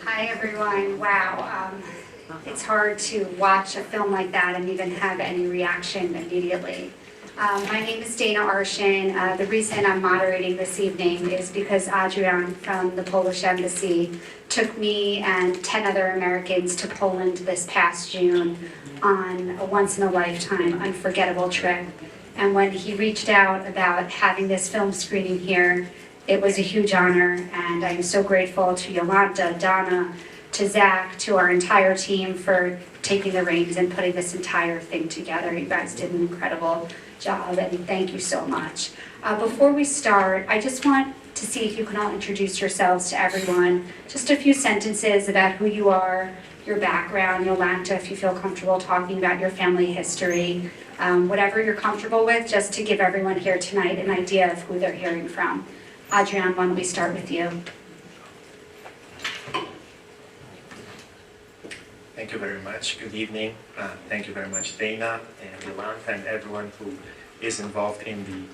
Hi, everyone. Wow. It's hard to watch a film like that and even have any reaction immediately. My name is Dana Arshin. The reason I'm moderating this evening is because Adrian from the Polish Embassy took me and 10 other Americans to Poland this past June on a once-in-a-lifetime unforgettable trip. And when he reached out about having this film screening here, it was a huge honor, and I'm so grateful to Yolanta, Donna, to Zach, to our entire team for taking the reins and putting this entire thing together. You guys did an incredible job, and thank you so much. Before we start, I just want to see if you can all introduce yourselves to everyone. Just a few sentences about who you are, your background. Yolanta, if you feel comfortable talking about your family history, whatever you're comfortable with, just to give everyone here tonight an idea of who they're hearing from. Adrian, why don't we start with you? Thank you very much. Good evening. Thank you very much, Dana and Yolanta and everyone who is involved in the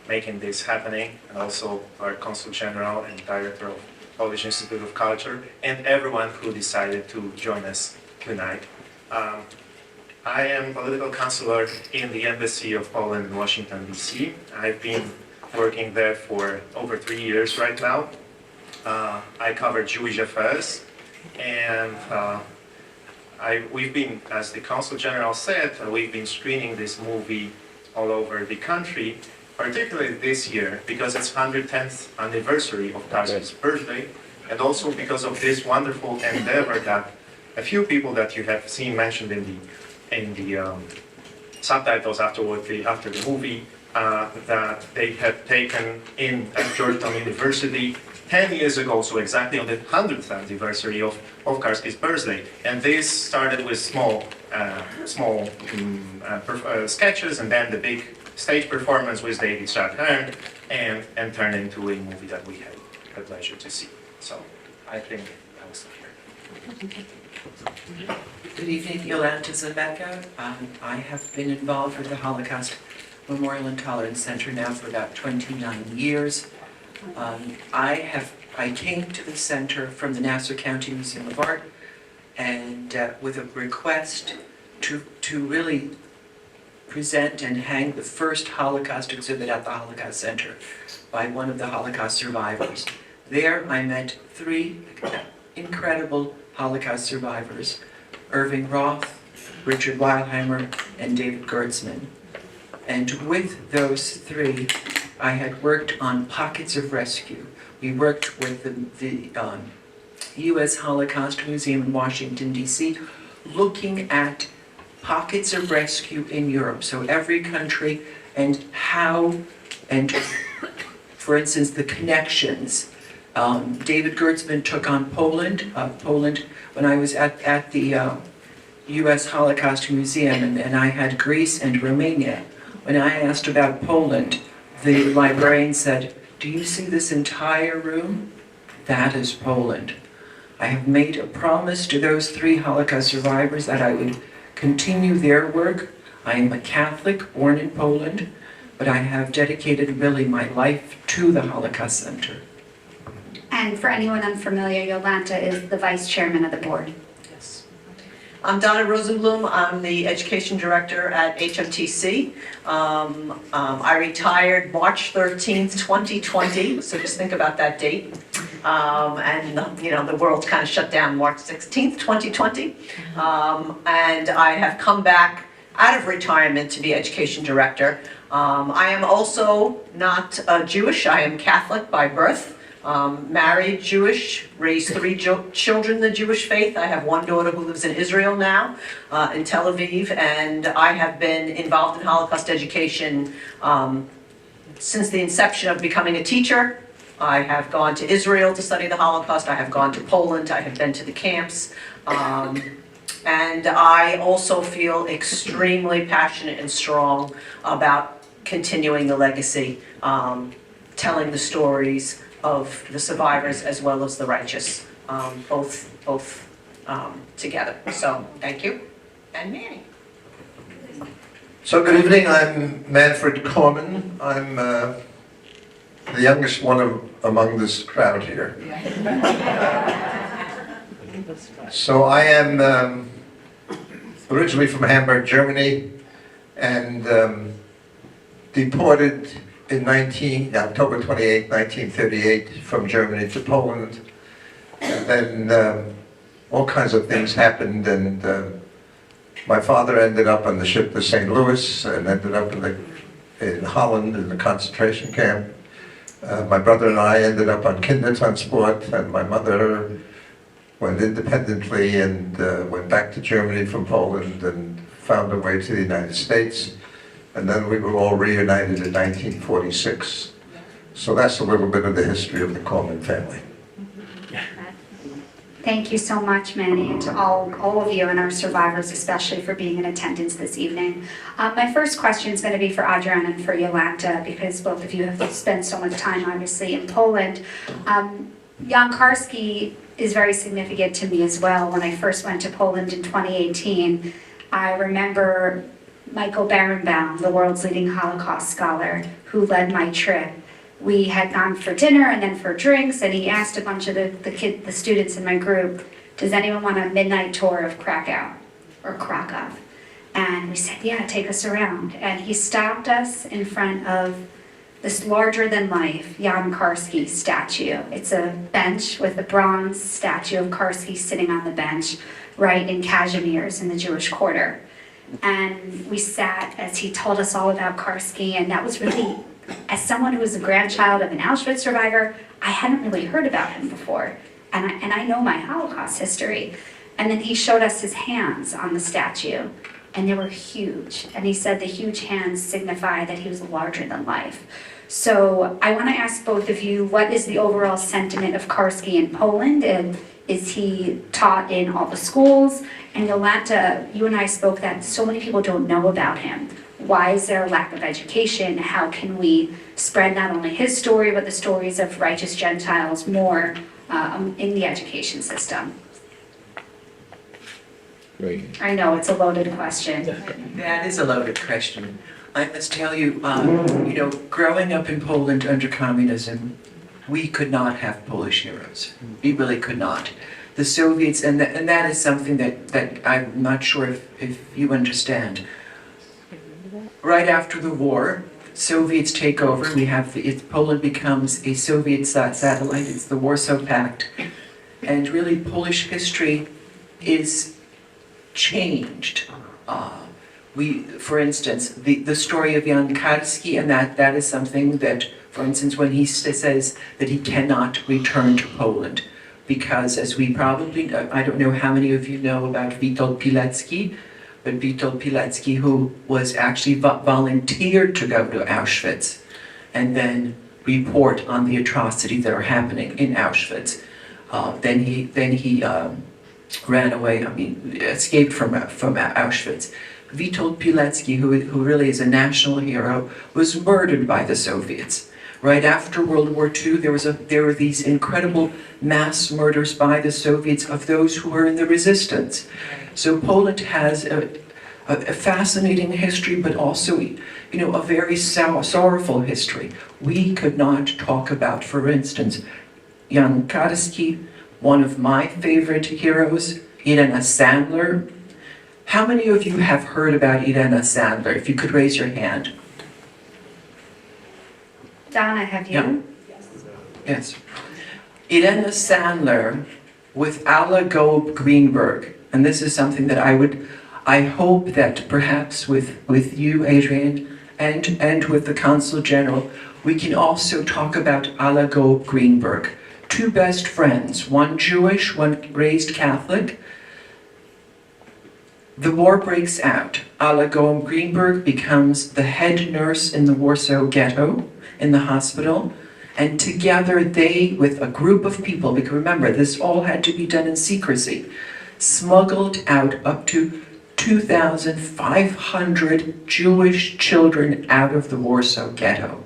making this happening, and also our Consul General and Director of Polish Institute of Culture, and everyone who decided to join us tonight. I am political counselor in the Embassy of Poland in Washington, D.C. I've been working there for over 3 years right now. I cover Jewish affairs, and we've been, as the Consul General said, we've been screening this movie all over the country, particularly this year because it's 110th anniversary of Tarski's birthday, and also because of this wonderful endeavor that a few people that you have seen mentioned in the subtitles after the movie, that they have taken in at Georgetown University 10 years ago, so exactly on the 100th anniversary of Karski's birthday. And this started with small sketches, and then the big stage performance with David Strathairn, and turned into a movie that we had the pleasure to see. So I think I will stop here. Good evening, Yolanta Zabeka. I have been involved with the Holocaust Memorial and Tolerance Center now for about 29 years. I came to the center from the Nassau County Museum of Art, and with a request to really present and hang the first Holocaust exhibit at the Holocaust Center by one of the Holocaust survivors. There I met 3 incredible Holocaust survivors: Irving Roth, Richard Weilheimer, and David Gertzman. And with those 3, I had worked on Pockets of Rescue. We worked with the U.S. Holocaust Museum in Washington, D.C., looking at pockets of rescue in Europe. So every country and how, and for instance, the connections. David Gertzman took on Poland when I was at the U.S. Holocaust Museum, and I had Greece and Romania. When I asked about Poland, the librarian said, "Do you see this entire room? That is Poland." I have made a promise to those 3 Holocaust survivors that I would continue their work. I am a Catholic, born in Poland, but I have dedicated really my life to the Holocaust Center. And for anyone unfamiliar, Yolanta is the vice chairman of the board. Yes. I'm Donna Rosenblum. I'm the education director at HMTC. I retired March 13th, 2020, so just think about that date. And the world kind of shut down March 16th, 2020. And I have come back out of retirement to be education director. I am also not Jewish. I am Catholic by birth. Married Jewish, raised 3 children in the Jewish faith. I have 1 daughter who lives in Israel now, in Tel Aviv, and I have been involved in Holocaust education since the inception of becoming a teacher. I have gone to Israel to study the Holocaust. I have gone to Poland. I have been to the camps. And I also feel extremely passionate and strong about continuing the legacy, telling the stories of the survivors as well as the righteous, both together. So thank you, and Manny. So good evening, I'm Manfred Corman. I'm the youngest one among this crowd here. So I am originally from Hamburg, Germany, and deported in October 28, 1938, from Germany to Poland. And then all kinds of things happened, and my father ended up on the ship to St. Louis and ended up in Holland in the concentration camp. My brother and I ended up on Kindertransport, and my mother went independently and went back to Germany from Poland and found her way to the United States. And then we were all reunited in 1946. So that's a little bit of the history of the Corman family. Thank you so much, Manny, and to all of you and our survivors, especially for being in attendance this evening. My first question is going to be for Adrian and for Jolanta, because both of you have spent so much time, obviously, in Poland. Jan Karski is very significant to me as well. When I first went to Poland in 2018, I remember Michael Berenbaum, the world's leading Holocaust scholar, who led my trip. We had gone for dinner and then for drinks, and he asked a bunch of the students in my group, does anyone want a midnight tour of Krakow or Krakow? And we said, yeah, take us around. And he stopped us in front of this larger-than-life Jan Karski statue. It's a bench with a bronze statue of Karski sitting on the bench right in Kazimierz in the Jewish Quarter. And we sat as he told us all about Karski, and that was really, as someone who was a grandchild of an Auschwitz survivor, I hadn't really heard about him before, and I know my Holocaust history. And then he showed us his hands on the statue, and they were huge. And he said the huge hands signify that he was larger than life. So I want to ask both of you, what is the overall sentiment of Karski in Poland, and is he taught in all the schools? And Jolanta, you and I spoke that so many people don't know about him. Why is there a lack of education? How can we spread not only his story, but the stories of righteous Gentiles more in the education system? Great. I know, it's a loaded question. That is a loaded question. I must tell you, growing up in Poland under communism, we could not have Polish heroes. We really could not. The Soviets, and that is something that I'm not sure if you understand. Right after the war, Soviets take over. Poland becomes a Soviet satellite. It's the Warsaw Pact. And really, Polish history is changed. For instance, the story of Jan Karski, and that is something that, for instance, when he says that he cannot return to Poland, because as we probably know, I don't know how many of you know about Witold Pilecki, but Witold Pilecki, who was actually volunteered to go to Auschwitz and then report on the atrocities that are happening in Auschwitz. Then he ran away, escaped from Auschwitz. Witold Pilecki, who really is a national hero, was murdered by the Soviets. Right after World War II, there were these incredible mass murders by the Soviets of those who were in the resistance. So Poland has a fascinating history, but also, a very sorrowful history. We could not talk about, for instance, Jan Karski, one of my favorite heroes, Irena Sandler. How many of you have heard about Irena Sandler? If you could raise your hand. Donna, have you? Yeah. Yes. Irena Sandler with Alla Gob Greenberg. And this is something that I hope that perhaps with you, Adrian, and with the Consul General, we can also talk about Alla Gob Greenberg. Two best friends, one Jewish, one raised Catholic. The war breaks out. Alla Gob Greenberg becomes the head nurse in the Warsaw Ghetto, in the hospital, and together they, with a group of people, because remember, this all had to be done in secrecy, smuggled out up to 2,500 Jewish children out of the Warsaw Ghetto.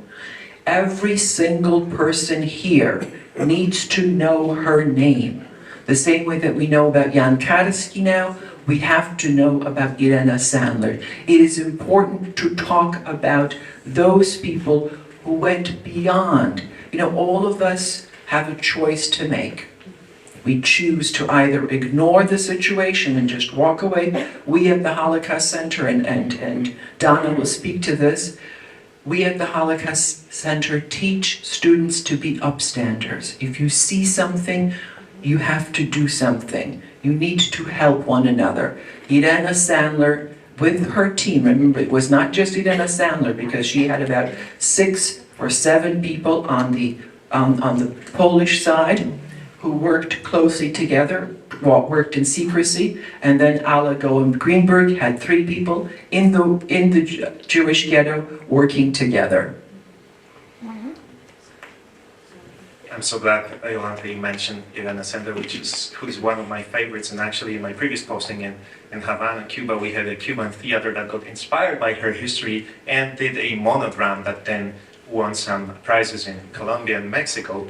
Every single person here needs to know her name. The same way that we know about Jan Karski now, we have to know about Irena Sandler. It is important to talk about those people who went beyond. All of us have a choice to make. we choose to either ignore the situation and just walk away, we at the Holocaust Center, and Donna will speak to this, we at the Holocaust Center teach students to be upstanders. If you see something, you have to do something. You need to help one another. Irena Sandler, with her team, remember, it was not just Irena Sandler, because she had about 6 or 7 people on the Polish side who worked closely together, worked in secrecy, and then Alla Goem Greenberg had 3 people in the Jewish ghetto working together. I'm so glad, Yolanda, you mentioned Irena Sender, who is one of my favorites. And actually, in my previous posting in Havana, Cuba, we had a Cuban theater that got inspired by her history and did a monodrama that then won some prizes in Colombia and Mexico.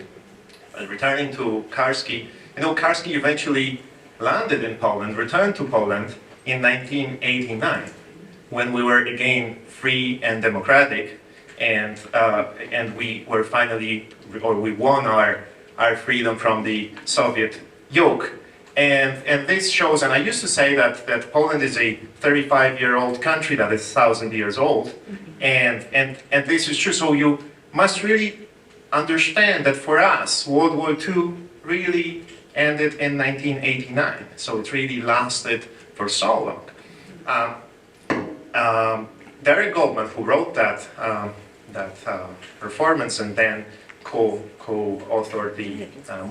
Returning to Karski, Karski eventually landed in Poland, returned to Poland in 1989, when we were again free and democratic, and we were finally, or we won our freedom from the Soviet yoke. And this shows, and I used to say that Poland is a 35-year-old country that is 1,000 years old, and this is true. So you must really understand that for us, World War II really ended in 1989. So it really lasted for so long. Derek Goldman, who wrote that performance and then co-authored the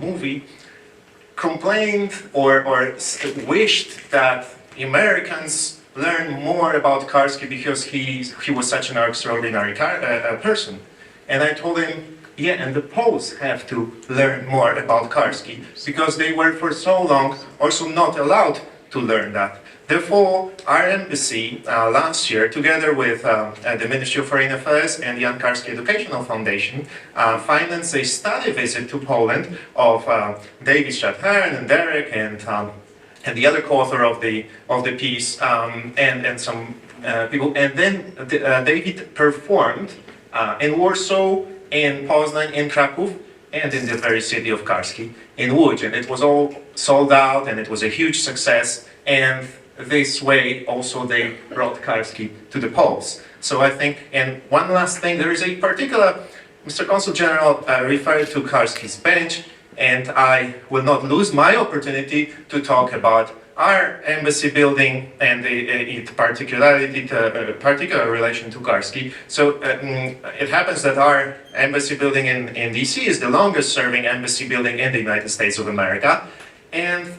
movie, complained or wished that Americans learn more about Karski because he was such an extraordinary person. And I told him, yeah, and the Poles have to learn more about Karski because they were for so long also not allowed to learn that. Therefore, our embassy last year, together with the Ministry of Foreign Affairs and the Jan Karski Educational Foundation, financed a study visit to Poland of David Strathairn and Derek and the other co-author of the piece and some people. And then David performed in Warsaw, in Poznań, in Kraków, and in the very city of Karski in Łódź, and it was all sold out, and it was a huge success. And this way also they brought Karski to the Poles. So I think, and one last thing, there is a particular, Mr. Consul General referred to Karski's bench, and I will not lose my opportunity to talk about our embassy building and its particular relation to Karski. So it happens that our embassy building in DC is the longest serving embassy building in the United States of America. And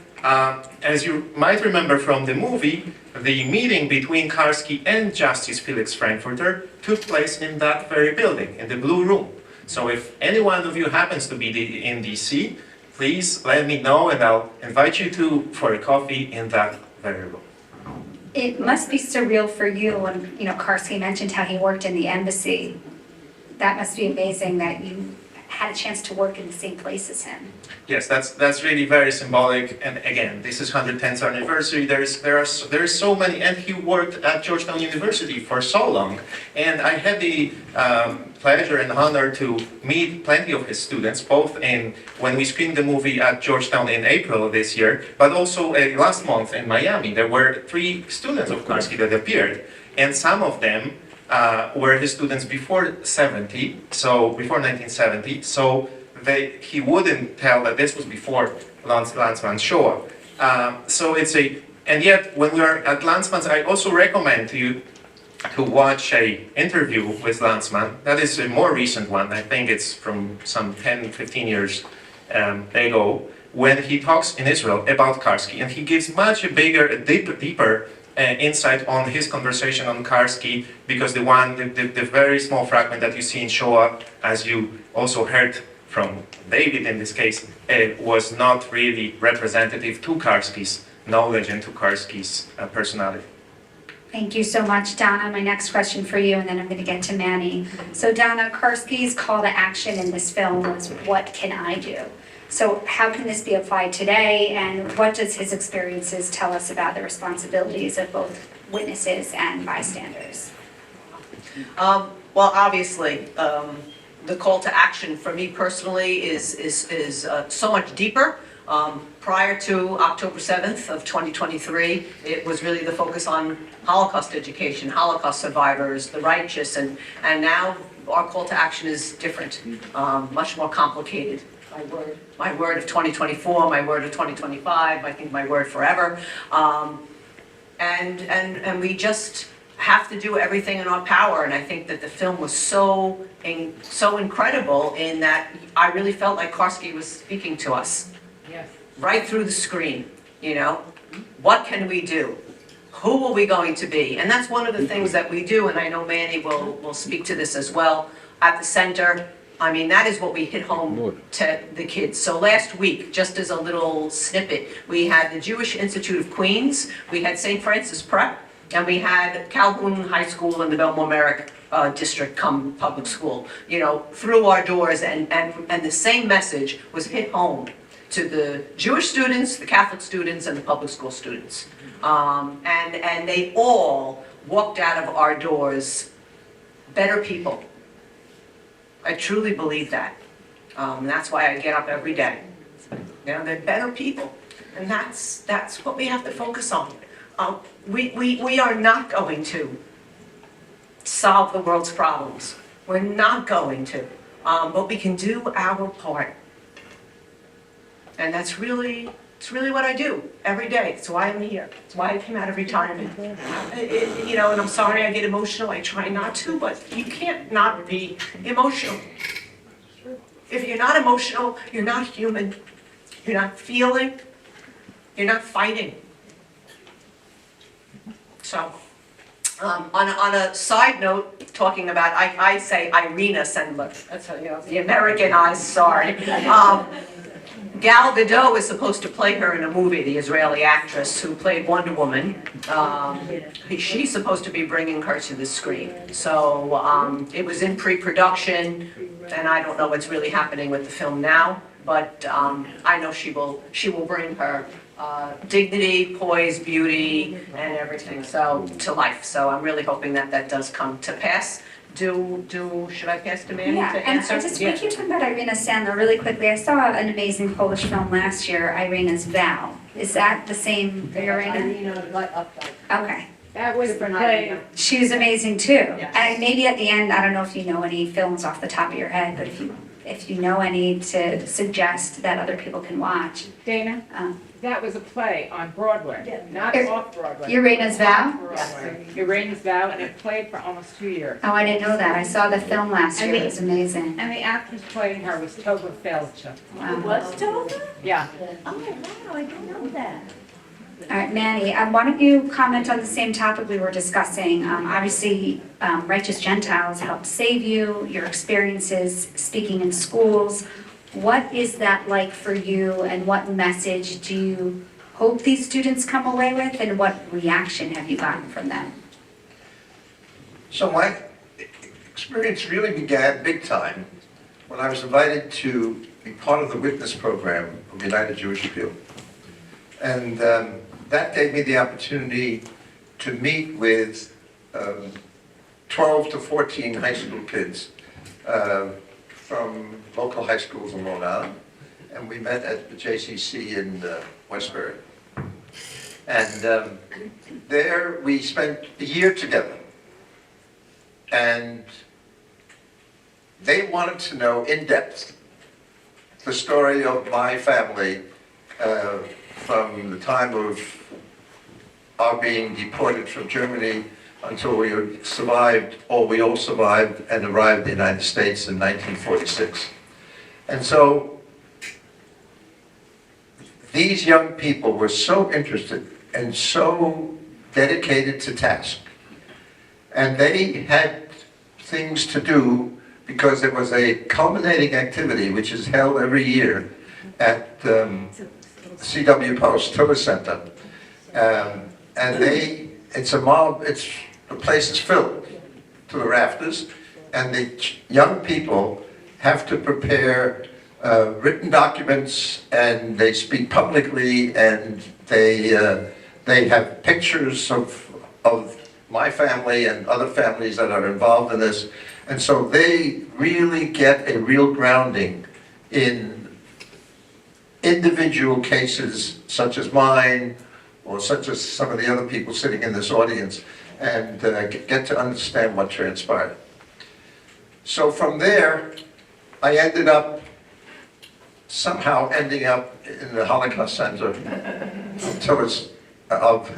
as you might remember from the movie, the meeting between Karski and Justice Felix Frankfurter took place in that very building, in the Blue Room. So if any one of you happens to be in DC, please let me know and I'll invite you for a coffee in that very room. It must be surreal for you when, Karski mentioned how he worked in the embassy. That must be amazing that you had a chance to work in the same place as him. Yes, that's really very symbolic. And again, this is 110th anniversary. There is so many, and he worked at Georgetown University for so long. And I had the pleasure and honor to meet plenty of his students, both when we screened the movie at Georgetown in April of this year, but also last month in Miami. There were 3 students of Karski that appeared, and some of them were his students before 1970. So he wouldn't tell that this was before Landsman's Shoah. And yet when we are at Landsman's, I also recommend to you to watch an interview with Landsman. That is a more recent one. I think it's from some 10, 15 years ago, when he talks in Israel about Karski, and he gives much bigger, deeper insight on his conversation on Karski, because the very small fragment that you see in Shoah, as you also heard from David in this case, was not really representative to Karski's knowledge and to Karski's personality. Thank you so much, Donna. My next question for you, and then I'm going to get to Manny. So Donna, Karski's call to action in this film was, "What can I do?" So how can this be applied today, and what does his experiences tell us about the responsibilities of both witnesses and bystanders? Well, obviously, the call to action for me personally is so much deeper. Prior to October 7th of 2023, it was really the focus on Holocaust education, Holocaust survivors, the righteous, and now our call to action is different, much more complicated. My word of 2024, my word of 2025, I think my word forever. And we just have to do everything in our power, and I think that the film was so incredible in that I really felt like Karski was speaking to us. Yes. Right through the screen, you know? What can we do? Who are we going to be? And that's one of the things that we do, and I know Manny will speak to this as well, at the center. I mean, that is what we hit home to the kids. So last week, just as a little snippet, we had the Jewish Institute of Queens, we had St. Francis Prep, and we had Calhoun High School in the Belmore Merrick district come public school, you know, through our doors, and the same message was hit home to the Jewish students, the Catholic students, and the public school students. And they all walked out of our doors better people. I truly believe that. That's why I get up every day. You know, they're better people, and that's what we have to focus on. We are not going to solve the world's problems. We're not going to, but we can do our part. And it's really what I do every day. It's why I'm here. It's why I came out of retirement. You know, and I'm sorry I get emotional. I try not to, but you can't not be emotional. If you're not emotional, you're not human. You're not feeling. You're not fighting. So, on a side note, talking about, I say Irina Sendler. That's how, you know, the American eyes, sorry. Gal Gadot is supposed to play her in a movie, the Israeli actress who played Wonder Woman. She's supposed to be bringing her to the screen. So it was in pre-production, and I don't know what's really happening with the film now, but I know she will bring her dignity, poise, beauty, and everything to life. So I'm really hoping that does come to pass. Should I pass to Manny Yeah, to and answer? I just, we keep talking about Irina Sandler really quickly. I saw an amazing Polish film last year, Irina's Vow. Is that the same for Irina? Okay. That was the play. She was amazing too. Yes. And maybe at the end, I don't know if you know any films off the top of your head, but if you know any to suggest that other people can watch. Dana, that was a play on Broadway, not Ir- off Broadway. Irina's Vow? Broadway. Irina's Vow, and it played for almost 2 years. Oh, I didn't know that. I saw the film last year. It was amazing. And the actress playing her was Tova Feldscher. Wow. Was Tova? Yeah. Oh, wow, I didn't know that. All right, Manny, why don't you comment on the same topic we were discussing? Obviously, Righteous Gentiles helped save you, your experiences speaking in schools. What is that like for you, and what message do you hope these students come away with, and what reaction have you gotten from them? So my experience really began big time when I was invited to be part of the witness program of United Jewish Appeal. And that gave me the opportunity to meet with 12 to 14 high school kids from local high schools in Long Island. And we met at the JCC in Westbury. And there we spent a year together. And they wanted to know in depth the story of my family from the time of our being deported from Germany until we survived, or we all survived and arrived in the United States in 1946. And so these young people were so interested and so dedicated to task. And they had things to do because it was a culminating activity which is held every year at CW Post Tiller Center. And the place is filled to the rafters, and the young people have to prepare written documents, and they speak publicly, and they have pictures of my family and other families that are involved in this. And so they really get a real grounding in individual cases such as mine, or such as some of the other people sitting in this audience, and get to understand what transpired. So from there, I ended up somehow ending up in the Holocaust Center towards of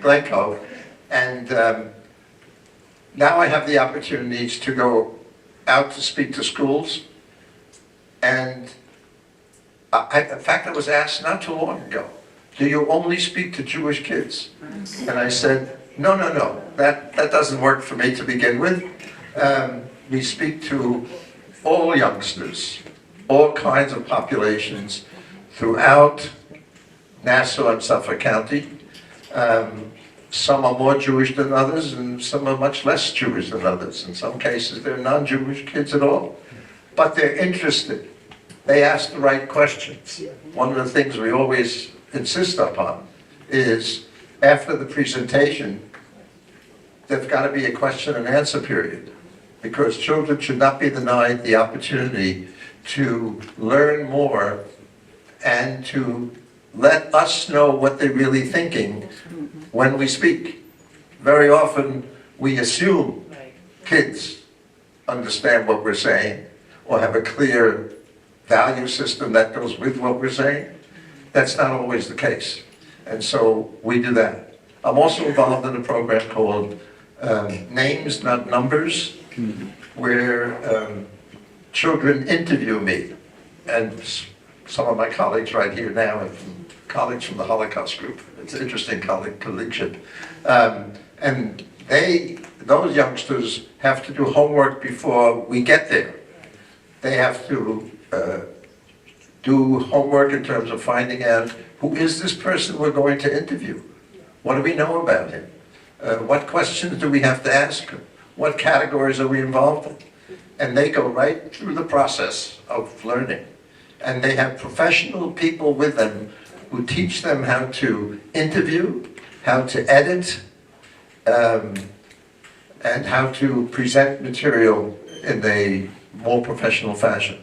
Glen Cove, and now I have the opportunities to go out to speak to schools, and in fact, I was asked not too long ago, do you only speak to Jewish kids? And I said, no, that doesn't work for me to begin with. We speak to all youngsters, all kinds of populations throughout Nassau and Suffolk County. Some are more Jewish than others, and some are much less Jewish than others. In some cases, they're non-Jewish kids at all. But they're interested. They ask the right questions. One of the things we always insist upon is, after the presentation, there's got to be a question and answer period, because children should not be denied the opportunity to learn more and to let us know what they're really thinking when we speak. Very often, we assume kids understand what we're saying or have a clear value system that goes with what we're saying. That's not always the case. And so we do that. I'm also involved in a program called Names Not Numbers, where children interview me. And some of my colleagues right here now are colleagues from the Holocaust group. It's an interesting colleagueship. And those youngsters have to do homework before we get there. They have to do homework in terms of finding out, who is this person we're going to interview? What do we know about him? What questions do we have to ask him? What categories are we involved in? And they go right through the process of learning. And they have professional people with them who teach them how to interview, how to edit, and how to present material in a more professional fashion.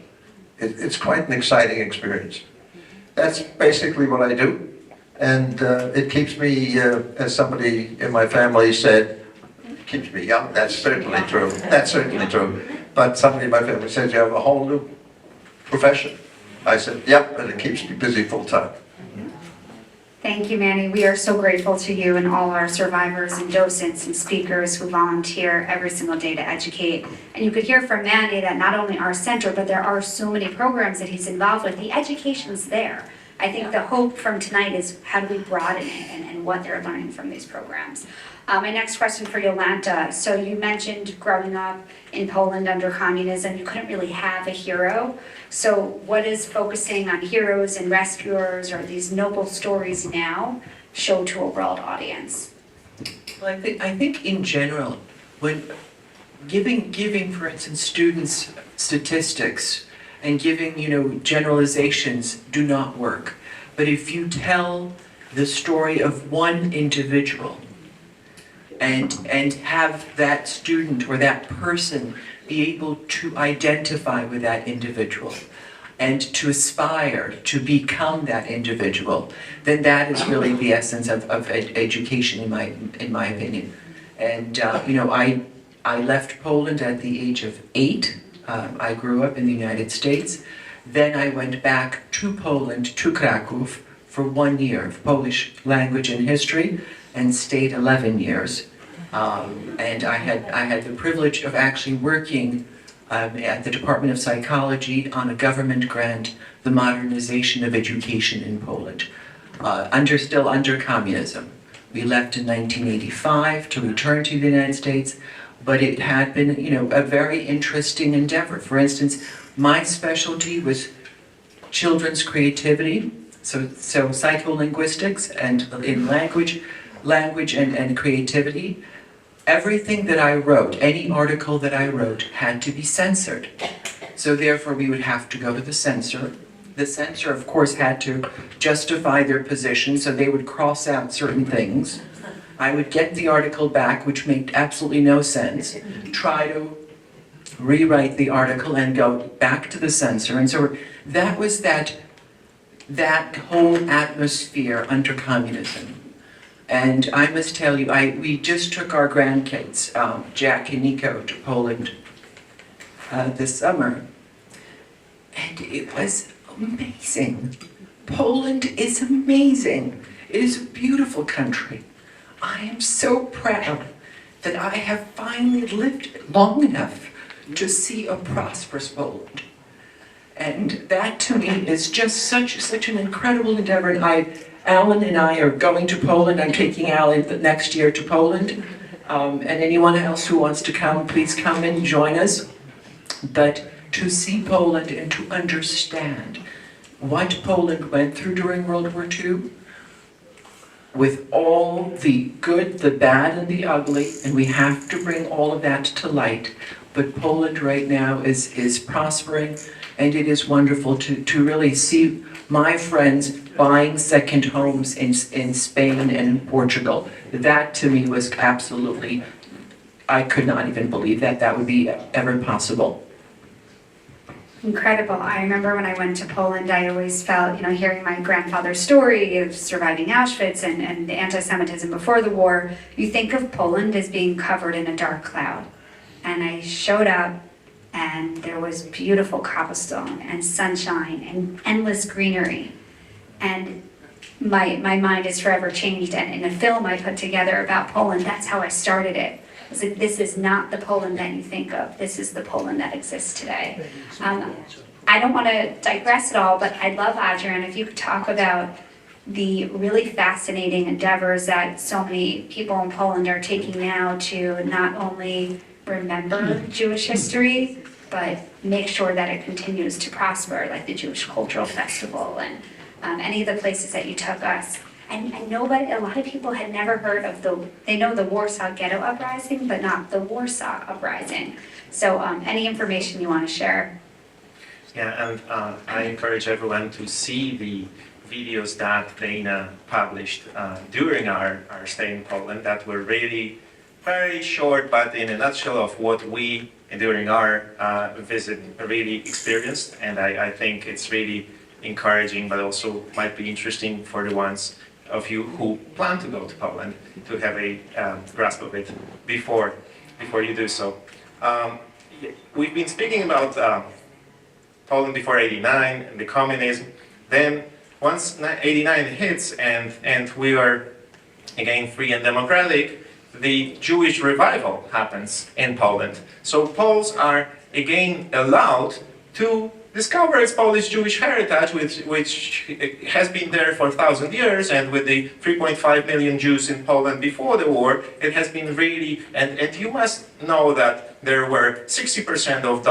It's quite an exciting experience. That's basically what I do. And it keeps me, as somebody in my family said, it keeps me young. That's certainly true. That's certainly true. But somebody in my family said, you have a whole new profession. I said, yep, and it keeps me busy full time. Thank you, Manny. We are so grateful to you and all our survivors and docents and speakers who volunteer every single day to educate. And you could hear from Manny that not only our center, but there are so many programs that he's involved with. The education's there. I think the hope from tonight is how do we broaden it and what they're learning from these programs. My next question for Jolanta. So you mentioned growing up in Poland under communism, you couldn't really have a hero. So what is focusing on heroes and rescuers or these noble stories now show to a world audience? Well, I think in general, when giving, for instance, students statistics and giving, generalizations do not work. But if you tell the story of one individual and have that student or that person be able to identify with that individual and to aspire to become that individual, then that is really the essence of education in my opinion. And I left Poland at the age of 8. I grew up in the United States. Then I went back to Poland, to Kraków, for 1 year of Polish language and history, and stayed 11 years. And I had the privilege of actually working at the Department of Psychology on a government grant, the modernization of education in Poland, still under communism. We left in 1985 to return to the United States, but it had been, a very interesting endeavor. For instance, my specialty was children's creativity, so psycholinguistics and in language and creativity. Everything that I wrote, any article that I wrote, had to be censored. So therefore, we would have to go to the censor. The censor, of course, had to justify their position, so they would cross out certain things. I would get the article back, which made absolutely no sense, try to rewrite the article and go back to the censor. And so that was that that whole atmosphere under communism. And I must tell you, we just took our grandkids, Jack and Nico, to Poland this summer. And it was amazing. Poland is amazing. It is a beautiful country. I am so proud that I have finally lived long enough to see a prosperous Poland. And that to me is just such an incredible endeavor. And Alan and I are going to Poland. I'm taking Alan next year to Poland. And anyone else who wants to come, please come and join us. But to see Poland and to understand what Poland went through during World War II, with all the good, the bad, and the ugly, and we have to bring all of that to light. But Poland right now is prospering, and it is wonderful to really see my friends buying second homes in Spain and in Portugal. That to me was absolutely, I could not even believe that would be ever possible. Incredible. I remember when I went to Poland, I always felt, hearing my grandfather's story of surviving Auschwitz and the anti-Semitism before the war, you think of Poland as being covered in a dark cloud. And I showed up and there was beautiful cobblestone and sunshine and endless greenery. And my mind is forever changed. And in a film I put together about Poland, that's how I started it. I was like, this is not the Poland that you think of. This is the Poland that exists today. I don't want to digress at all, but I'd love, Adrian, if you could talk about the really fascinating endeavors that so many people in Poland are taking now to not only remember Jewish history, but make sure that it continues to prosper, like the Jewish Cultural Festival and any of the places that you took us. And a lot of people had never heard of they know the Warsaw Ghetto Uprising, but not the Warsaw Uprising. So any information you want to share? Yeah, and I encourage everyone to see the videos that Dana published during our stay in Poland that were really very short, but in a nutshell of what we, during our visit, really experienced. And I think it's really encouraging, but also might be interesting for the ones of you who plan to go to Poland to have a grasp of it before you do so. We've been speaking about Poland before '89 and the communism. Then once '89 hits and we are again free and democratic, the Jewish revival happens in Poland. So Poles are again allowed to discover its Polish Jewish heritage, which has been there for 1,000 years, and with the 3.5 million Jews in Poland before the war, it has been really, and you must know that there were 60% of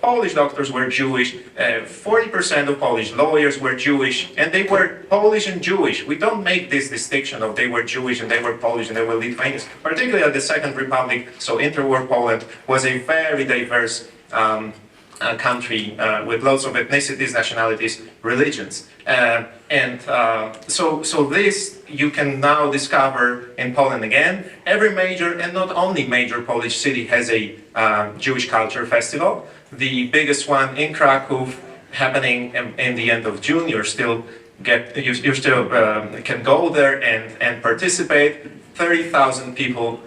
Polish doctors were Jewish, 40% of Polish lawyers were Jewish, and they were Polish and Jewish. We don't make this distinction of they were Jewish and they were Polish and they were Lithuanians. Particularly at the Second Republic, so interwar Poland was a very diverse country with lots of ethnicities, nationalities, religions. So this you can now discover in Poland again. Every major, and not only major Polish city has a Jewish culture festival. The biggest one in Kraków, happening in the end of June. You still can go there and participate. 30,000 people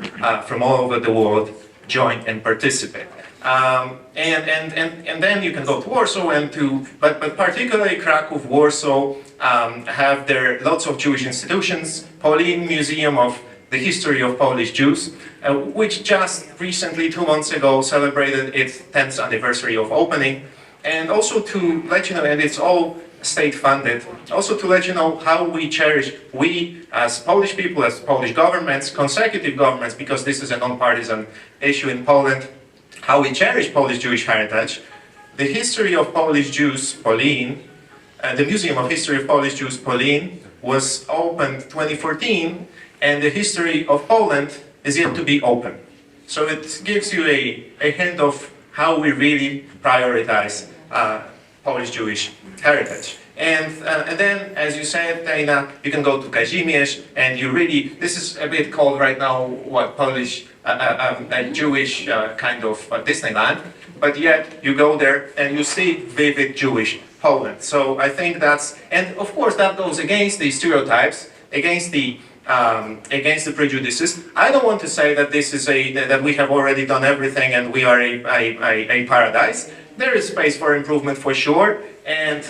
from all over the world join and participate. And then you can go to Warsaw but particularly Kraków, Warsaw have there lots of Jewish institutions. Polin Museum of the History of Polish Jews, which just recently, 2 months ago, celebrated its 10th anniversary of opening. And also to let you know, and it's all state-funded, also to let you know how we cherish, we as Polish people, as Polish governments, consecutive governments, because this is a non-partisan issue in Poland, how we cherish Polish Jewish heritage. The History of Polish Jews, Polin, the Museum of History of Polish Jews, Polin, was opened 2014, and the History of Poland is yet to be open. So it gives you a hint of how we really prioritize Polish Jewish heritage. And then, as you said, Dana, you can go to Kazimierz, and you really, this is a bit called right now, what, Polish, a Jewish kind of Disneyland, but yet you go there and you see vivid Jewish Poland. So I think that's, and of course that goes against the stereotypes, against the prejudices. I don't want to say that this is that we have already done everything and we are a paradise. There is space for improvement for sure, and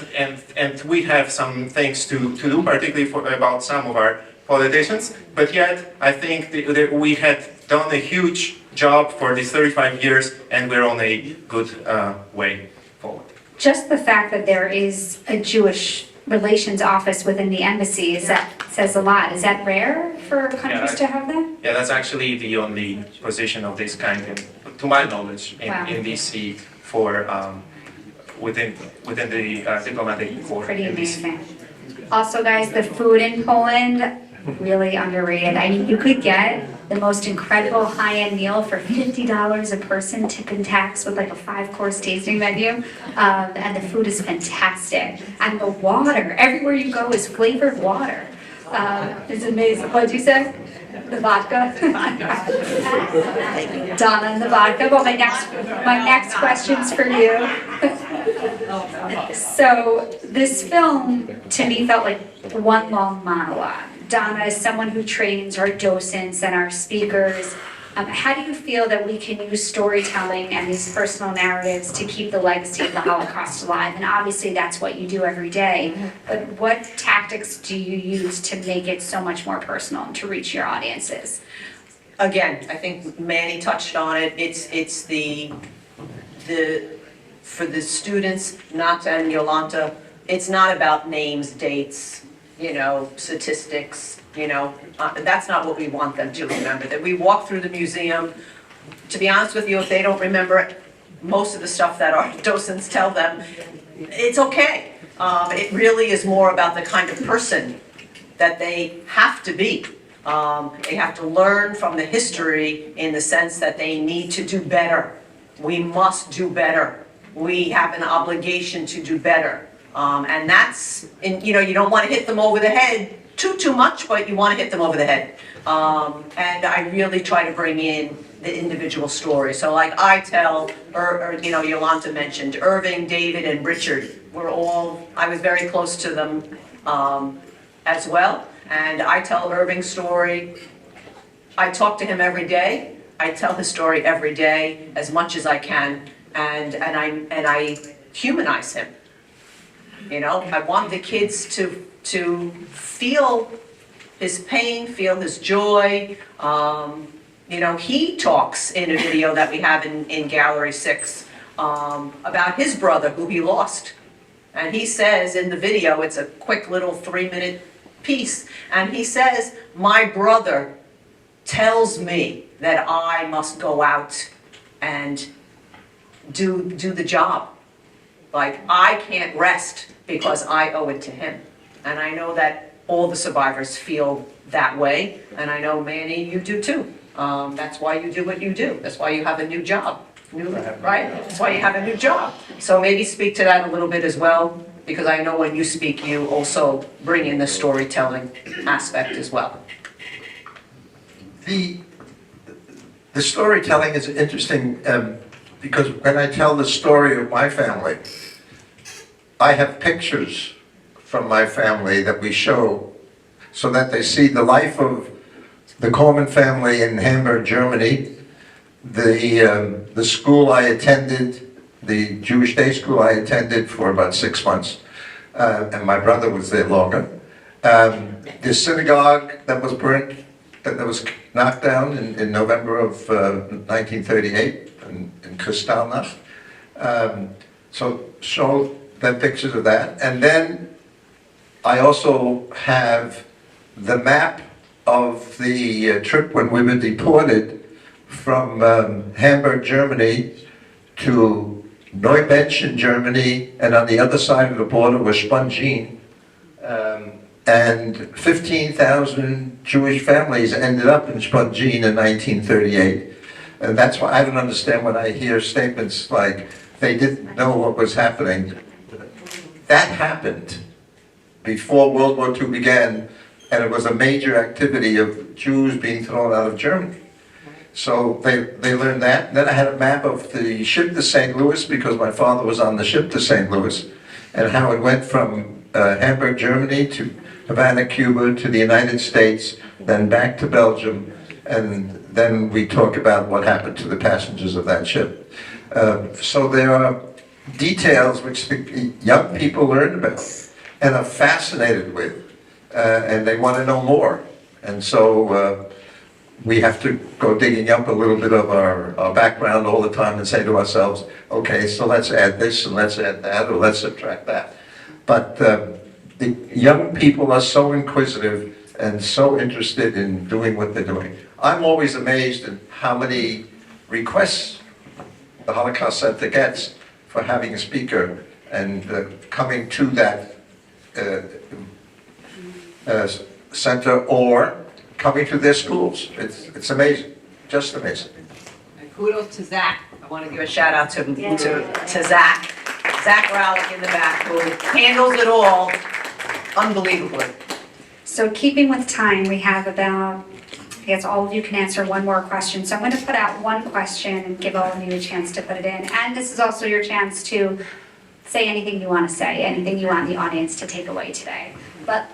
we have some things to do, particularly about some of our politicians. But yet, I think that we had done a huge job for these 35 years, and we're on a good way forward. Just the fact that there is a Jewish relations office within the embassy, that says a lot. Is that rare for countries to have that? Yeah, that's actually the only position of this kind, to my knowledge, Wow. in DC for within the diplomatic corps. Pretty in DC. amazing. Also, guys, the food in Poland, really underrated. I mean, you could get the most incredible high-end meal for $50 a person, tip and tax, with like a 5-course tasting menu. And the food is fantastic. And the water, everywhere you go is flavored water. It's amazing. What'd you say? The vodka? Donna and the vodka. Well, my next question's for you. So this film, to me, felt like one long monologue. Donna is someone who trains our docents and our speakers. How do you feel that we can use storytelling and these personal narratives to keep the legacy of the Holocaust alive? And obviously that's what you do every day, but what tactics do you use to make it so much more personal and to reach your audiences? Again, I think Manny touched on it. It's the for the students, Nata and Yolanta, it's not about names, dates, statistics, that's not what we want them to remember. That we walk through the museum, to be honest with you, if they don't remember most of the stuff that our docents tell them, it's okay. It really is more about the kind of person that they have to be. They have to learn from the history in the sense that they need to do better. We must do better. We have an obligation to do better. And that's, you don't want to hit them over the head too much, but you want to hit them over the head. And I really try to bring in the individual story. So like I tell, Yolanta mentioned, Irving, David, and Richard, I was very close to them as well. And I tell Irving's story. I talk to him every day. I tell his story every day as much as I can, and I humanize him. I want the kids to feel his pain, feel his joy. He talks in a video that we have in Gallery 6 about his brother who he lost. And he says in the video, it's a quick little 3-minute piece, and he says, my brother tells me that I must go out and do the job. Like, I can't rest because I owe it to him. And I know that all the survivors feel that way, and I know, Manny, you do too. That's why you do what you do. That's why you have a new job, right? That's why you have a new job. So maybe speak to that a little bit as well, because I know when you speak, you also bring in the storytelling aspect as well. The storytelling is interesting because when I tell the story of my family, I have pictures from my family that we show so that they see the life of the Corman family in Hamburg, Germany, the school I attended, the Jewish day school I attended for about 6 months, and my brother was there longer. The synagogue that was burnt, that was knocked down in November of 1938 in Kristallnacht. So show them pictures of that. And then I also have the map of the trip when we were deported from Hamburg, Germany to Neubench in Germany, and on the other side of the border was Spongin. And 15,000 Jewish families ended up in Spongin in 1938. And that's why I don't understand when I hear statements like they didn't know what was happening. That happened. before World War II began, and it was a major activity of Jews being thrown out of Germany. So they learned that. Then I had a map of the ship to St. Louis, because my father was on the ship to St. Louis, and how it went from Hamburg, Germany to Havana, Cuba, to the United States, then back to Belgium, and then we talk about what happened to the passengers of that ship. So there are details which the young people learn about and are fascinated with, and they want to know more. And so we have to go digging up a little bit of our background all the time and say to ourselves, okay, so let's add this and let's add that, or let's subtract that. But the young people are so inquisitive and so interested in doing what they're doing. I'm always amazed at how many requests the Holocaust Center gets for having a speaker and coming to that center or coming to their schools. It's amazing, just amazing. And kudos to Zach. I want to give a shout out to Zach. Zach Rowley in the back, who handles it all unbelievably. So keeping with time, we have about, I guess all of you can answer one more question. So I'm going to put out one question and give all of you a chance to put it in. And this is also your chance to say anything you want to say, anything you want the audience to take away today. But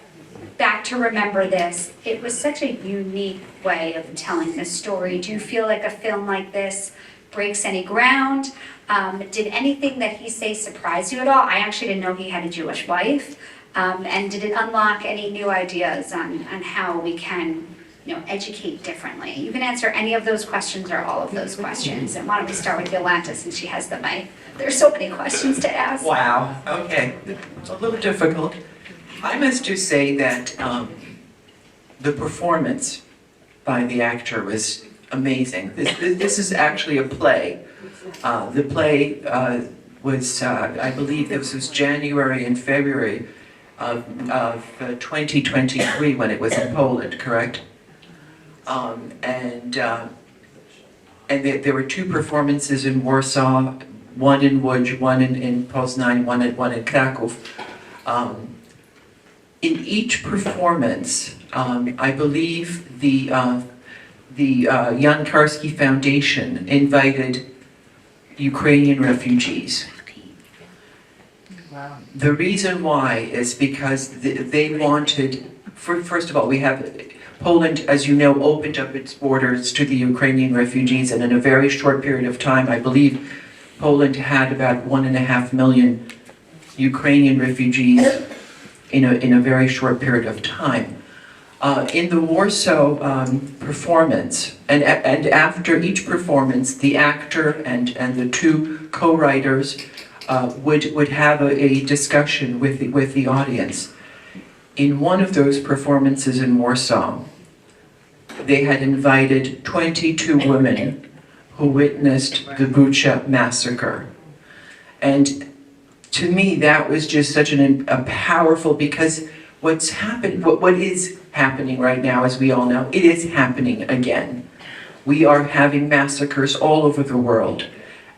back to Remember This, it was such a unique way of telling this story. Do you feel like a film like this breaks any ground? Did anything that he say surprise you at all? I actually didn't know he had a Jewish wife. And did it unlock any new ideas on how we can, educate differently? You can answer any of those questions or all of those questions. And why don't we start with Yolanta, since she has the mic. There's so many questions to ask. Wow, okay, it's a little difficult. I must just say that the performance by the actor was amazing. This is actually a play. The play was, I believe this was January and February of 2023 when it was in Poland, correct? And there were two performances in Warsaw, one in Łódź, one in Poznań, one in Kraków. In each performance, I believe the Jan Karski Foundation invited Ukrainian refugees. Wow. The reason why is because they wanted, first of all, we have Poland, as you know, opened up its borders to the Ukrainian refugees, and in a very short period of time, I believe Poland had about 1.5 million Ukrainian refugees in a very short period of time. In the Warsaw performance, and after each performance, the actor and the two co-writers would have a discussion with the audience. In one of those performances in Warsaw, they had invited 22 women who witnessed the Bucha massacre. And to me, that was just such a powerful, because what is happening right now, as we all know, it is happening again. We are having massacres all over the world,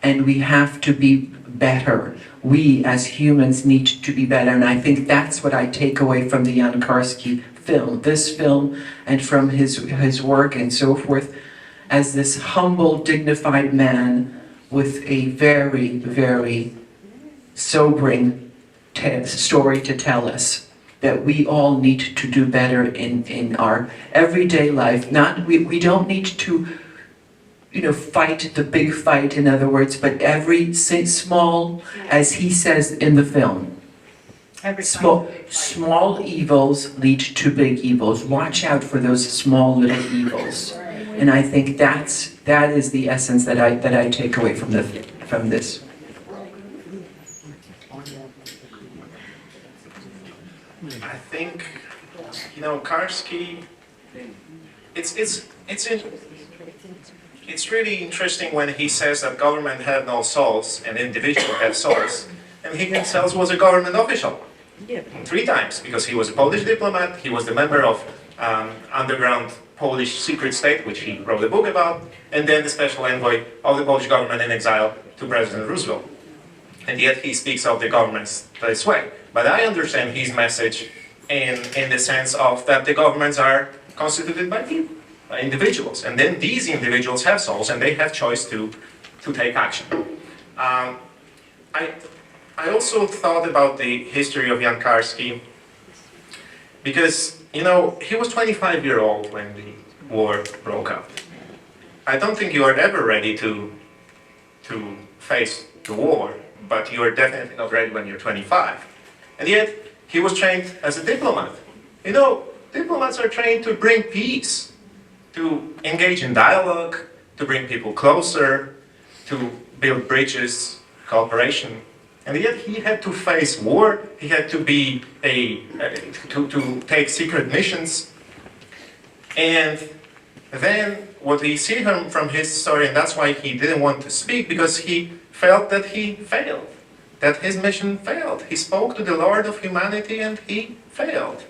and we have to be better. We as humans need to be better, and I think that's what I take away from the Jan Karski film, this film, and from his work and so forth, as this humble, dignified man with a very, very sobering story to tell us, that we all need to do better in our everyday life. We don't need to, fight the big fight, in other words, but every small, as he says in the film, small evils lead to big evils. Watch out for those small little evils. And I think that is the essence that I take away from this. I think, Karski, it's really interesting when he says that government have no souls and individual have souls, and he himself was a government official 3 times, because he was a Polish diplomat, he was the member of underground Polish secret state, which he wrote a book about, and then the special envoy of the Polish government in exile to President Roosevelt. And yet he speaks of the governments this way. But I understand his message in the sense of that the governments are constituted by people, by individuals, and then these individuals have souls and they have choice to take action. I also thought about the history of Jan Karski because, you know, he was 25-year-old when the war broke out. I don't think you are ever ready to face the war, but you are definitely not ready when you're 25. And yet, he was trained as a diplomat. You know, diplomats are trained to bring peace, to engage in dialogue, to bring people closer, to build bridges, cooperation. And yet he had to face war, he had to be to take secret missions. And then what we see from his story, and that's why he didn't want to speak, because he felt that he failed, that his mission failed. He spoke to the Lord of humanity and he failed.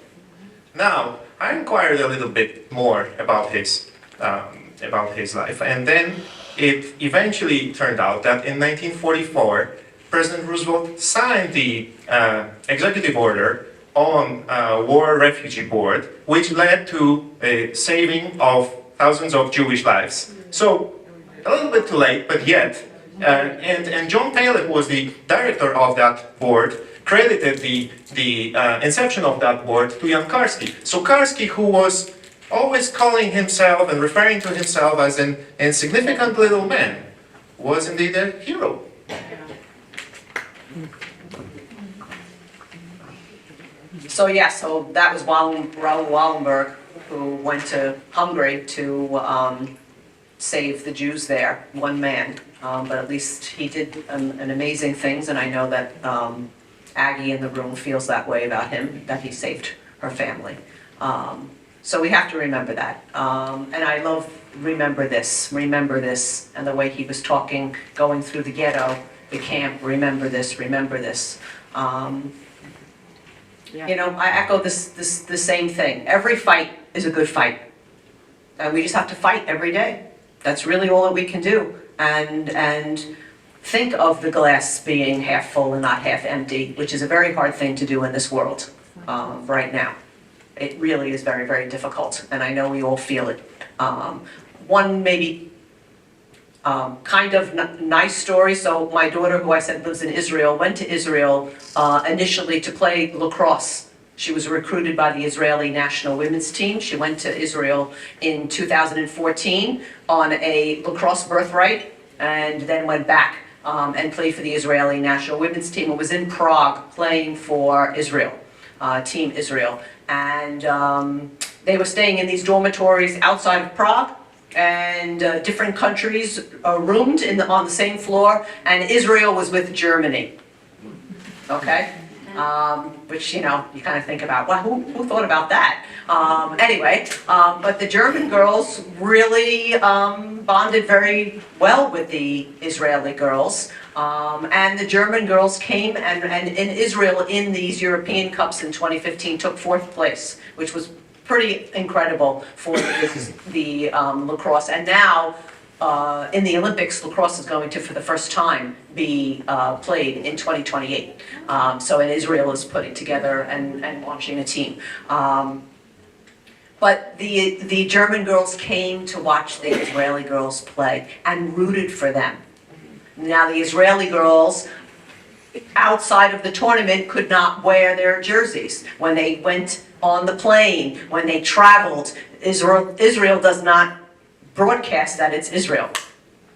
Now, I inquired a little bit more about his life, and then it eventually turned out that in 1944, President Roosevelt signed the executive order on War Refugee Board, which led to a saving of thousands of Jewish lives. So, a little bit too late, but yet. And John Paley, who was the director of that board, credited the inception of that board to Jan Karski. So Karski, who was always calling himself and referring to himself as an insignificant little man, was indeed a hero. So yeah, so that was Raoul Wallenberg, who went to Hungary to save the Jews there, one man. But at least he did an amazing things, and I know that Aggie in the room feels that way about him, that he saved her family. So we have to remember that. And I love remember this, and the way he was talking, going through the ghetto, the camp, remember this, remember this. You know, I echo the same thing. Every fight is a good fight. And we just have to fight every day. That's really all that we can do. And think of the glass being half full and not half empty, which is a very hard thing to do in this world right now. It really is very, very difficult, and I know we all feel it. One maybe kind of nice story. So my daughter, who I said lives in Israel, went to Israel initially to play lacrosse. She was recruited by the Israeli national women's team. She went to Israel in 2014 on a lacrosse birthright, and then went back and played for the Israeli national women's team, and was in Prague playing for Israel, Team Israel. And they were staying in these dormitories outside of Prague, and different countries roomed on the same floor, and Israel was with Germany. Okay? Which, you know, you kind of think about, well, who thought about that? Anyway, but the German girls really bonded very well with the Israeli girls. And the German girls came and in Israel in these European Cups in 2015 took 4th place, which was pretty incredible for the lacrosse. And now in the Olympics, lacrosse is going to, for the first time, be played in 2028. So Israel is putting together and launching a team. But the German girls came to watch the Israeli girls play and rooted for them. Now the Israeli girls, outside of the tournament, could not wear their jerseys. When they went on the plane, when they traveled, Israel does not broadcast that it's Israel.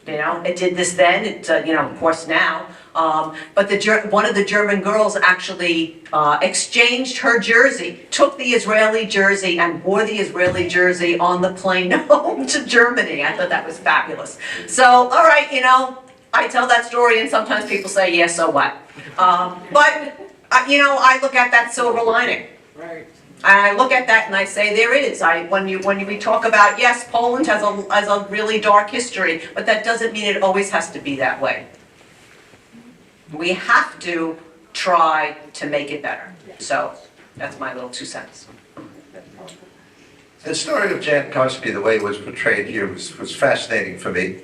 You know, it did this then, you know, of course now. But one of the German girls actually exchanged her jersey, took the Israeli jersey and wore the Israeli jersey on the plane home to Germany. I thought that was fabulous. So, all right, you know, I tell that story and sometimes people say, yeah, so what? But, you know, I look at that silver lining. Right. And I look at that and I say, there it is. When we talk about, yes, Poland has a really dark history, but that doesn't mean it always has to be that way. We have to try to make it better. So that's my little 2 cents. The story of Jan Karski, the way it was portrayed here, was fascinating for me.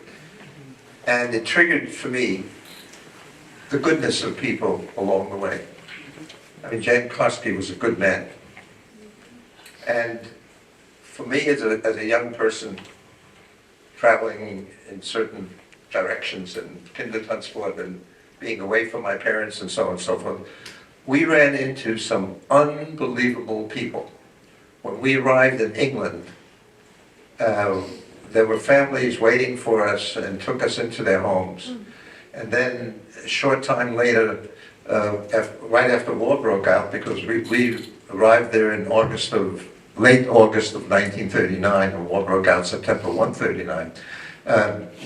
And it triggered for me the goodness of people along the way. I mean, Jan Karski was a good man. And for me, as a young person, traveling in certain directions and kindertanzsport and being away from my parents and so on and so forth, we ran into some unbelievable people. When we arrived in England, there were families waiting for us and took us into their homes. And then a short time later, right after war broke out, because we arrived there in late August of 1939, and war broke out September 139.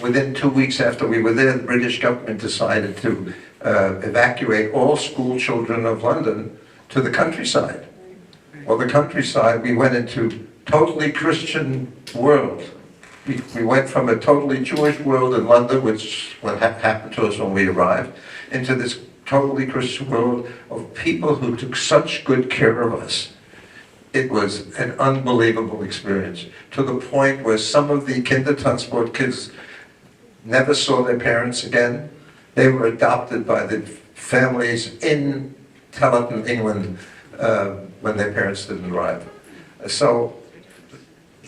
Within 2 weeks after we were there, the British government decided to evacuate all school children of London to the countryside. Well, the countryside, we went into totally Christian world. We went from a totally Jewish world in London, which what happened to us when we arrived, into this totally Christian world of people who took such good care of us. It was an unbelievable experience, to the point where some of the Kindertanzsport kids never saw their parents again. They were adopted by the families in Taunton, England, when their parents didn't arrive. So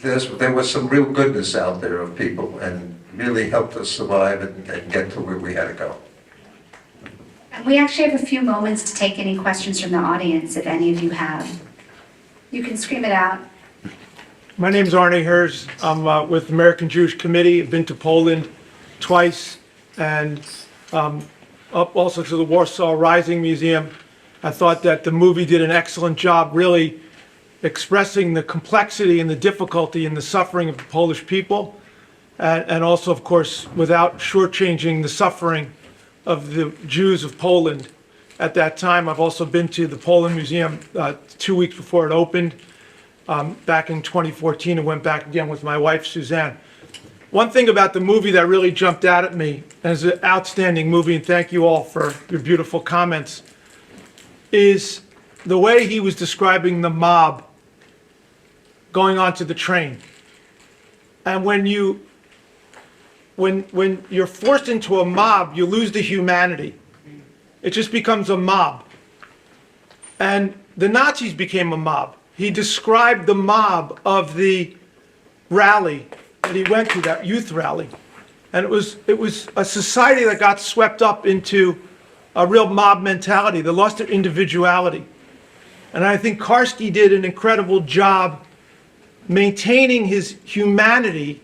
there was some real goodness out there of people, and really helped us survive and get to where we had to go. And we actually have a few moments to take any questions from the audience, if any of you have. You can scream it out. My name's Arne Hers. I'm with American Jewish Committee. I've been to Poland twice, and up also to the Warsaw Rising Museum. I thought that the movie did an excellent job really expressing the complexity and the difficulty and the suffering of the Polish people, and also, of course, without shortchanging the suffering of the Jews of Poland at that time. I've also been to the Poland Museum 2 weeks before it opened, back in 2014, and went back again with my wife, Suzanne. One thing about the movie that really jumped out at me, and it's an outstanding movie, and thank you all for your beautiful comments, is the way he was describing the mob going onto the train. And when you're forced into a mob, you lose the humanity. It just becomes a mob. And the Nazis became a mob. He described the mob of the rally that he went to, that youth rally. And it was a society that got swept up into a real mob mentality. They lost their individuality. And I think Karski did an incredible job maintaining his humanity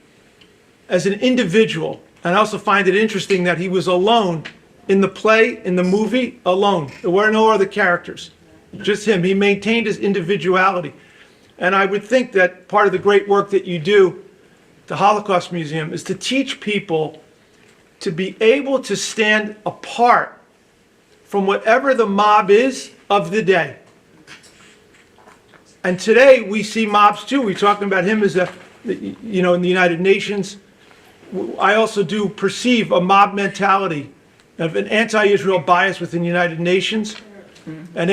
as an individual. And I also find it interesting that he was alone in the play, in the movie, alone. There were no other characters, just him. He maintained his individuality. And I would think that part of the great work that you do, the Holocaust Museum, is to teach people to be able to stand apart from whatever the mob is of the day. And today we see mobs too. We're talking about him as in the United Nations. I also do perceive a mob mentality of an anti-Israel bias within the United Nations, and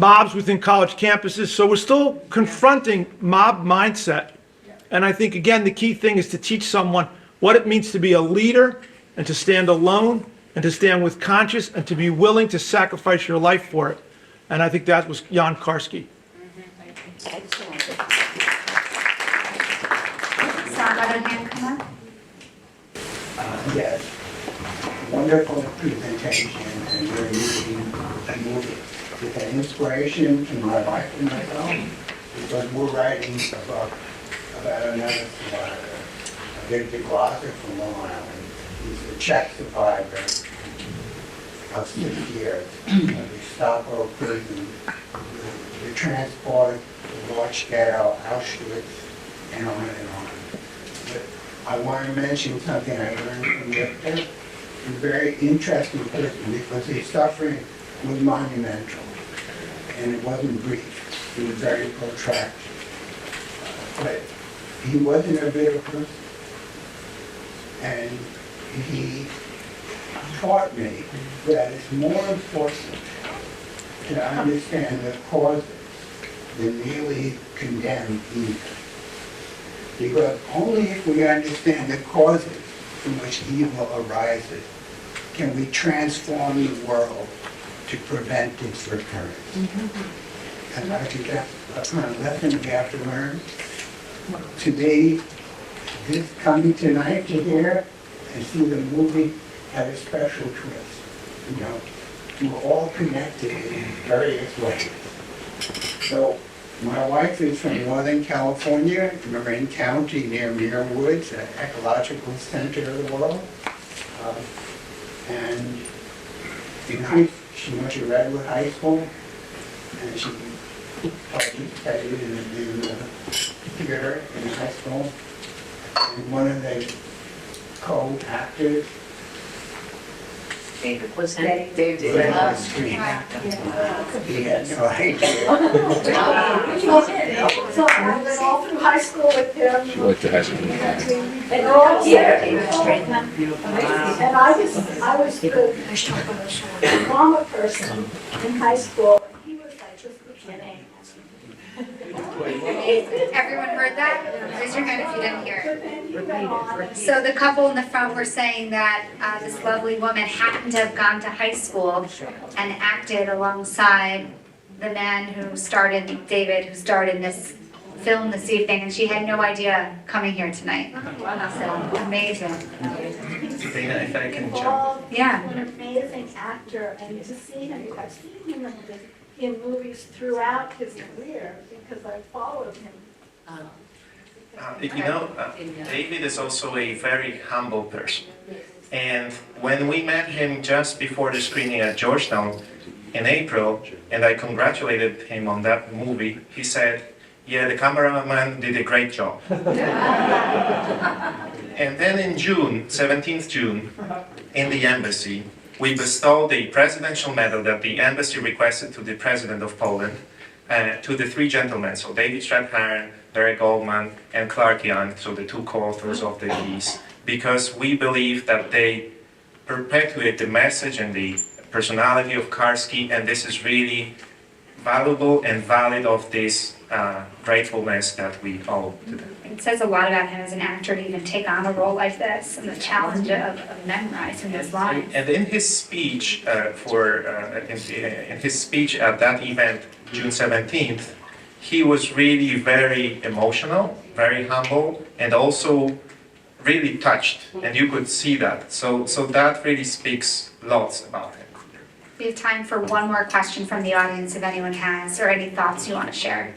mobs within college campuses. So we're still confronting mob mindset. And I think, again, the key thing is to teach someone what it means to be a leader and to stand alone and to stand with conscience and to be willing to sacrifice your life for it. And I think that was Jan Karski. Saw another hand come up? Yes, wonderful presentation and very moving movie. It's an inspiration to my wife and myself because we're writing a book about another survivor, Victor Glosser from Long Island. He's a Czech survivor of 6 years of the Gestapo prison, the transport, the Lodz Ghetto, Auschwitz, and on and on. But I want to mention something I learned from Victor. He's a very interesting person because his suffering was monumental and it wasn't brief. It was very protracted. But he wasn't a bitter person. And he taught me that it's more important to understand the causes than merely condemn evil. Because only if we understand the causes from which evil arises can we transform the world to prevent its recurrence. And I think that's what kind of lesson we have to learn. Today, this coming tonight to hear and see the movie had a special twist. You know, we're all connected in various ways. So, my wife is from Northern California, Marin County near Muir Woods, an ecological center of the world. And she went to Redwood High School, and she participated in the theater in high school. And one of the co-actors David was in. was on the screen. He had no idea. So I went all through high school with them. She went to high school. And they're all here. And I was the drama person in high school. And he was like just beginning. Everyone heard that? Raise your hand if you didn't hear it. So the couple in the front were saying that this lovely woman happened to have gone to high school and acted alongside the man who starred in, David, who starred in this film this evening, and she had no idea coming here tonight. So amazing. Dana, if I can jump. Paul, Yeah. an amazing actor, and to see him, I've seen him in movies throughout his career because I followed him. David is also a very humble person. And when we met him just before the screening at Georgetown in April, and I congratulated him on that movie, he said, "Yeah, the cameraman did a great job." And then in June, 17th June, in the embassy, we bestowed a presidential medal that the embassy requested to the president of Poland, to the three gentlemen, so David Strathairn, Derek Goldman, and Clark Young, so the two co-authors of the piece, because we believe that they perpetuate the message and the personality of Karski, and this is really valuable and valid of this gratefulness that we owe to them. It says a lot about him as an actor to even take on a role like this and the challenge of memorizing those lines. And in his speech in his speech at that event, June 17th, he was really very emotional, very humble, and also really touched, and you could see that. So that really speaks lots about him. We have time for one more question from the audience if anyone has, or any thoughts you want to share.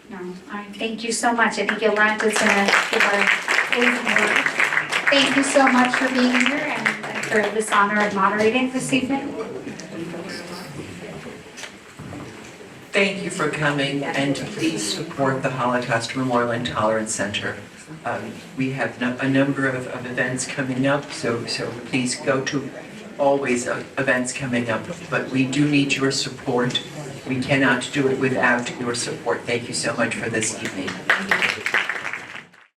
No? All right, thank you so much. I think Yolanda's going to give our closing word. Thank you so much for being here and for this honor of moderating this evening. Thank you for coming, and please support the Holocaust Memorial and Tolerance Center. We have a number of events coming up, so please go to always events coming up, but we do need your support. We cannot do it without your support. Thank you so much for this evening.